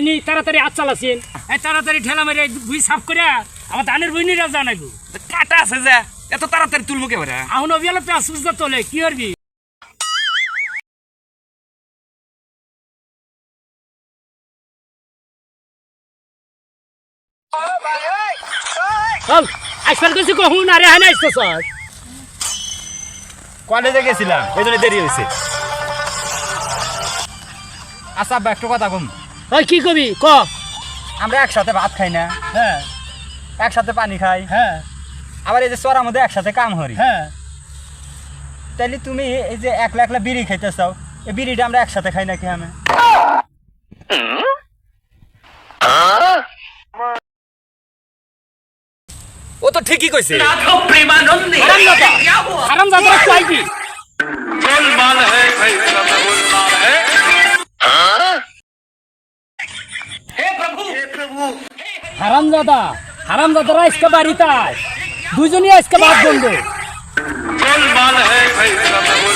নি তাড়াতাড়ি হাত চালাছেন তাড়াতাড়ি ঠেলা মেরে ভুই সাফ করে আমার ধানের বই নিয়ে জানাইবো কাটা আছে যে এত তাড়াতাড়ি তুলবো কে বেড়া এখন অবিয়ালে পেঁয়াজ সুজা তোলে কি করবি আসবার কিছু কহুন আরে হানে আসতেছ কলেজে গেছিলাম ওই জন্য দেরি হয়েছে। আচ্ছা আব্বা একটু কথা কম। ওই কি কবি ক আমরা একসাথে ভাত খাই না, হ্যাঁ একসাথে পানি খাই, হ্যাঁ আবার এই যে চড়ার মধ্যে একসাথে কাম করি, হ্যাঁ তাইলে তুমি এই যে একলা একলা বিড়ি খাইতে চাও, এই বিড়িটা আমরা একসাথে খাই নাকি? আমি ও তো ঠিকই কইছে। হারামজাদা কই কি गोलमाल है भाई सब गोलमाल है। হারামজাদারা আজকে বাড়িতে আয় দুজনই আজকে ভাত বলবে गोलमाल है भाई सब